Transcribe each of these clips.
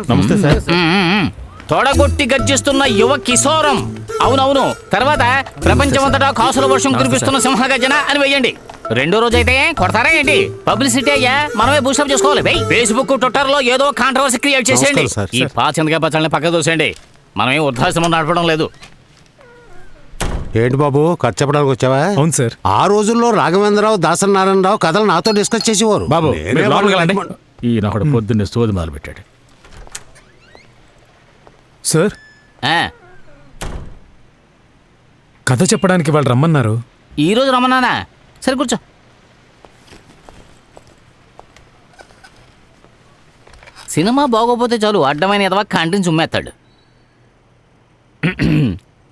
నమస్తే సార్. తొడగొట్టి గర్జిస్తున్న యువ కిశోరం. అవునవును. తర్వాత ప్రపంచమంతటా కాసుల వర్షం కురిపిస్తున్న సింహగర్జన అని వెయ్యండి. రెండో రోజు అయితే కొడతారా ఏంటి? పబ్లిసిటీ అయ్యా, మనమే బూస్టప్ చేసుకోవాలి. ఫేస్బుక్, ట్విట్టర్ లో ఏదో కాంట్రవర్సీ క్రియేట్ చేసేయండి. ఈ పాచింతగా పచ్చళ్ళని పక్క దోసేయండి. మనమేం వృద్ధాశ్రమం నడపడం లేదు. ఏంటి బాబు, కథ చెప్పడానికి వచ్చావా? అవును సార్. ఆ రోజుల్లో రాఘవేంద్రరావు, దాసరి నారాయణరావు కథలు నాతో డిస్కస్ చేసేవారు. బాబు ఈయన ఒకడు పొద్దున్నే సోది మొదలు పెట్టాడు. సార్, కథ చెప్పడానికి వాళ్ళు రమ్మన్నారు. ఈ రోజు రమ్మన్నానా? సరే కూర్చో. సినిమా బాగోపోతే చాలు అడ్డమైన ఎదవా కంటిని చుమ్మేస్తాడు.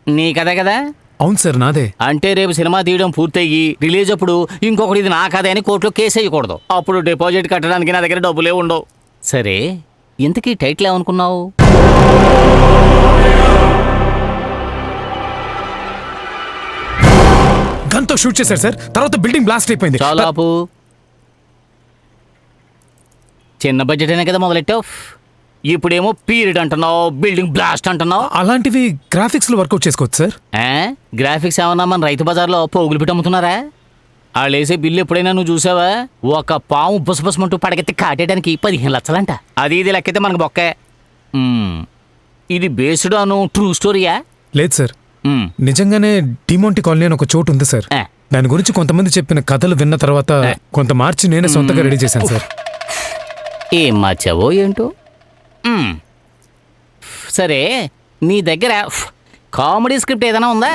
నీ కథే కదా? అవును సార్, నాదే. అంటే రేపు సినిమా తీయడం పూర్తయ్యి రిలీజ్ అప్పుడు ఇంకొకటి ఇది నా కథే అని కోర్టులో కేసు వేయకూడదు. అప్పుడు డిపాజిట్ కట్టడానికి నా దగ్గర డబ్బులే ఉండవు. సరే, ఇంతకీ టైటిల్ ఏమనుకున్నావు? గన్తో షూట్ చేశారు సార్. తర్వాత బిల్డింగ్ బ్లాస్ట్ అయిపోయింది. చాలాపు చిన్న బడ్జెట్ అయినా కదా మొదలెట్టావు. ఇప్పుడేమో పీరియడ్ అంటున్నావు, బిల్డింగ్ బ్లాస్ట్ అంటున్నావు. అలాంటివి గ్రాఫిక్స్ లో వర్కౌట్ చేసుకోవచ్చు సార్. గ్రాఫిక్స్ ఏమన్నా మన రైతు బజార్లో పోగులు పెట్టి అమ్ముతున్నారా? వాళ్ళు వేసే బిల్లు ఎప్పుడైనా నువ్వు చూసావా? ఒక పాము బుసబుసమంటూ పడగెత్తి కాటేయడానికి 15 లక్షలంట. అది ఇది లెక్కైతే మనకు బొక్కే. ఇది బేస్డ్ అను ట్రూ స్టోరీయా? లేదు సార్, నిజంగానే డిమోంటి కాలనీ అని ఒక చోటు ఉంది సార్. దాని గురించి కొంతమంది చెప్పిన కథలు విన్న తర్వాత కొంత మార్చి నేనే సొంతగా రెడీ చేశాను సార్. ఏం మార్చావో ఏంటో. సరే, నీ దగ్గర కామెడీ స్క్రిప్ట్ ఏదైనా ఉందా?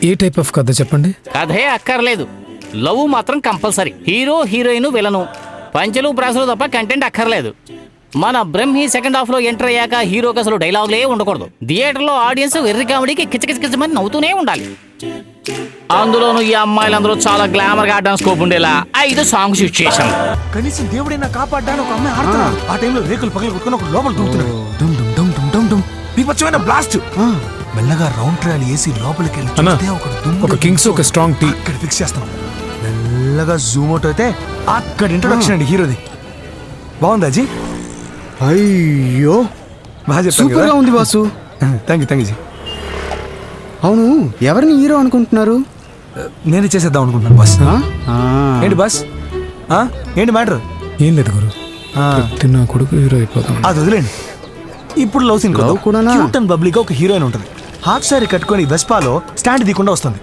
ఏ టైప్ ఆఫ్ కథ చెప్పండి. కథే అక్కర్లేదు, లవ్ మాత్రం కంపల్సరీ. హీరో, హీరోయిన్, విలను, పంచలు ప్రాసలు తప్ప కంటెంట్ అక్కర్లేదు. మన బ్రహ్మి సెకండ్ హాఫ్ లో ఎంటర్ అయ్యాక హీరోకి అసలు డైలాగులే ఉండకూడదు. థియేటర్లో ఆడియన్స్ వెర్రి కామెడీకి కిచకిచకిచమని నవ్వుతూనే ఉండాలి. అందులోనూ ఈ అమ్మాయిలందరూ చాలా గ్లామర్ గా ఆడడానికి స్కోప్ ఉండేలా 5 సాంగ్స్ యూజ్ చేశాం. కనీసం దేవుడైనా కాపాడ్డానికి ఒక అమ్మాయి ఆడుతున్నాడు. ఆ టైంలో రేకులు పగలు కొట్టుకుని ఒక లోపల దూకుతున్నాడు. డుమ్ డుమ్ డుమ్ డుమ్ డుమ్ డుమ్. విపచ్చమైన బ్లాస్ట్. మెల్లగా రౌండ్ ట్రయల్ వేసి లోపలికి వెళ్ళి చూస్తే ఒక కింగ్స్ ఒక స్ట్రాంగ్ టీ ఇక్కడ ఫిక్స్ చేస్తాం. మెల్లగా జూమ్ అవుట్ అయితే అక్కడ ఇంట్రొడక్షన్ అండి హీరోది. బాగుంది అజీ. అయ్యో, బాగా సూపర్ గా ఉంది బాసు. Thank you G. అవును, ఎవరిని హీరో అనుకుంటున్నారు? నేనే చేసేద్దాం అనుకుంటున్నాను బాస్. ఏంటి బాస్, ఏంటి మ్యాటర్? ఏం లేదు గురు, నా కొడుకు హీరో అయిపోతాం. అది వదిలేండి. ఇప్పుడు లవ్ సీన్ క్యూట్ అండ్ బబ్లీగా ఒక హీరోయిన్ ఉంటుంది. హాఫ్ సారీ కట్టుకొని వెస్పాలో స్టాండ్ దికుండా వస్తుంది.